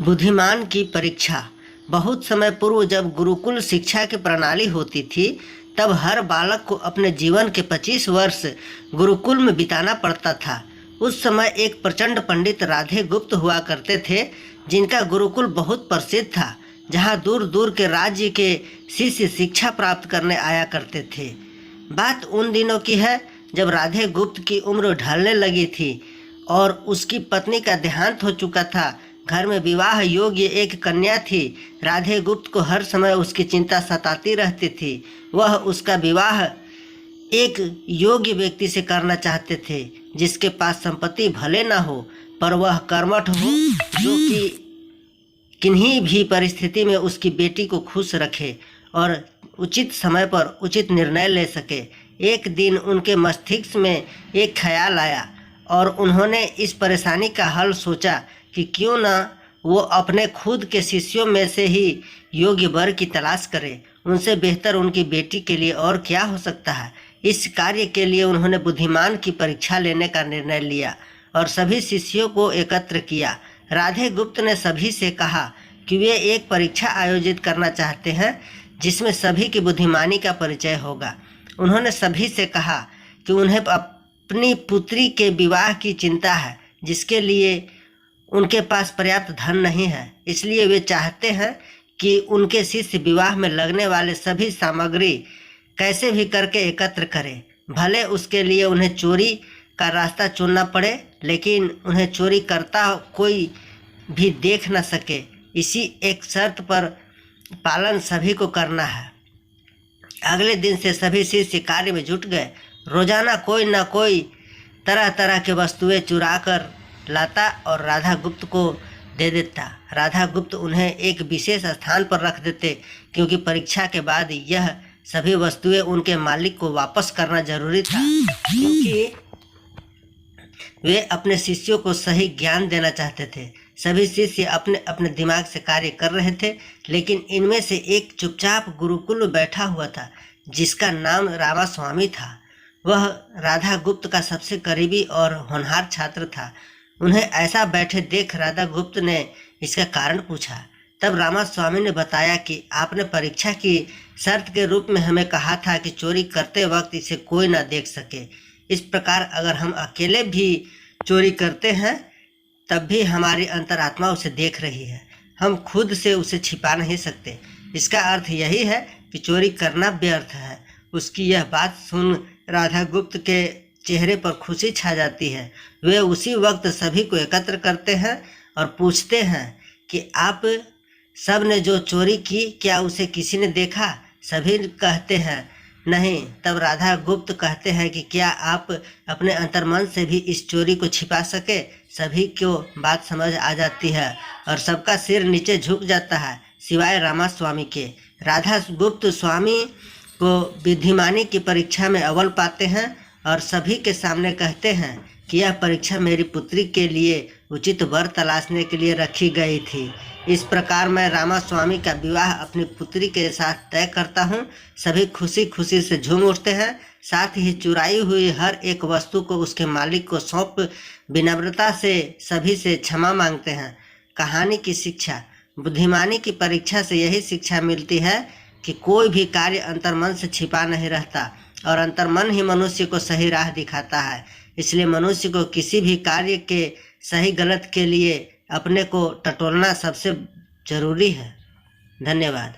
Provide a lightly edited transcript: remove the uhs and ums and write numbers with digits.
बुद्धिमान की परीक्षा। बहुत समय पूर्व जब गुरुकुल शिक्षा की प्रणाली होती थी, तब हर बालक को अपने जीवन के 25 वर्ष गुरुकुल में बिताना पड़ता था। उस समय एक प्रचंड पंडित राधे गुप्त हुआ करते थे, जिनका गुरुकुल बहुत प्रसिद्ध था, जहाँ दूर दूर के राज्य के शिष्य शिक्षा प्राप्त करने आया करते थे। बात उन दिनों की है जब राधे गुप्त की उम्र ढलने लगी थी और उसकी पत्नी का देहांत हो चुका था। घर में विवाह योग्य एक कन्या थी। राधे गुप्त को हर समय उसकी चिंता सताती रहती थी। वह उसका विवाह एक योग्य व्यक्ति से करना चाहते थे, जिसके पास संपत्ति भले न हो, पर वह कर्मठ हो, जो कि किन्हीं भी परिस्थिति में उसकी बेटी को खुश रखे और उचित समय पर उचित निर्णय ले सके। एक दिन उनके मस्तिष्क में एक ख्याल आया और उन्होंने इस परेशानी का हल सोचा कि क्यों न वो अपने खुद के शिष्यों में से ही योग्य वर की तलाश करें। उनसे बेहतर उनकी बेटी के लिए और क्या हो सकता है। इस कार्य के लिए उन्होंने बुद्धिमान की परीक्षा लेने का निर्णय लिया और सभी शिष्यों को एकत्र किया। राधे गुप्त ने सभी से कहा कि वे एक परीक्षा आयोजित करना चाहते हैं, जिसमें सभी की बुद्धिमानी का परिचय होगा। उन्होंने सभी से कहा कि उन्हें अपनी पुत्री के विवाह की चिंता है, जिसके लिए उनके पास पर्याप्त धन नहीं है। इसलिए वे चाहते हैं कि उनके शिष्य विवाह में लगने वाले सभी सामग्री कैसे भी करके एकत्र करें। भले उसके लिए उन्हें चोरी का रास्ता चुनना पड़े, लेकिन उन्हें चोरी करता कोई भी देख न सके। इसी एक शर्त पर पालन सभी को करना है। अगले दिन से सभी शिष्य कार्य में जुट गए। रोजाना कोई न कोई तरह तरह के वस्तुएं चुरा कर लाता और राधा गुप्त को दे देता। राधा गुप्त उन्हें एक विशेष स्थान पर रख देते, क्योंकि परीक्षा के बाद यह सभी वस्तुएं उनके मालिक को वापस करना जरूरी था, क्योंकि वे अपने शिष्यों को सही ज्ञान देना चाहते थे। सभी शिष्य अपने अपने दिमाग से कार्य कर रहे थे, लेकिन इनमें से एक चुपचाप गुरुकुल में बैठा हुआ था, जिसका नाम रामास्वामी था। वह राधा गुप्त का सबसे करीबी और होनहार छात्र था। उन्हें ऐसा बैठे देख राधा गुप्त ने इसका कारण पूछा। तब रामास्वामी ने बताया कि आपने परीक्षा की शर्त के रूप में हमें कहा था कि चोरी करते वक्त इसे कोई ना देख सके। इस प्रकार अगर हम अकेले भी चोरी करते हैं, तब भी हमारी अंतरात्मा उसे देख रही है। हम खुद से उसे छिपा नहीं सकते। इसका अर्थ यही है कि चोरी करना व्यर्थ है। उसकी यह बात सुन राधा गुप्त के चेहरे पर खुशी छा जाती है। वे उसी वक्त सभी को एकत्र करते हैं और पूछते हैं कि आप सब ने जो चोरी की, क्या उसे किसी ने देखा? सभी कहते हैं नहीं। तब राधा गुप्त कहते हैं कि क्या आप अपने अंतर्मन से भी इस चोरी को छिपा सके? सभी को बात समझ आ जाती है और सबका सिर नीचे झुक जाता है, सिवाय रामास्वामी के। राधा गुप्त स्वामी को बुद्धिमानी की परीक्षा में अव्वल पाते हैं और सभी के सामने कहते हैं कि यह परीक्षा मेरी पुत्री के लिए उचित वर तलाशने के लिए रखी गई थी। इस प्रकार मैं रामास्वामी का विवाह अपनी पुत्री के साथ तय करता हूँ। सभी खुशी खुशी से झूम उठते हैं। साथ ही चुराई हुई हर एक वस्तु को उसके मालिक को सौंप विनम्रता से सभी से क्षमा मांगते हैं। कहानी की शिक्षा। बुद्धिमानी की परीक्षा से यही शिक्षा मिलती है कि कोई भी कार्य अंतर्मन से छिपा नहीं रहता और अंतर्मन ही मनुष्य को सही राह दिखाता है। इसलिए मनुष्य को किसी भी कार्य के सही गलत के लिए अपने को टटोलना सबसे जरूरी है। धन्यवाद।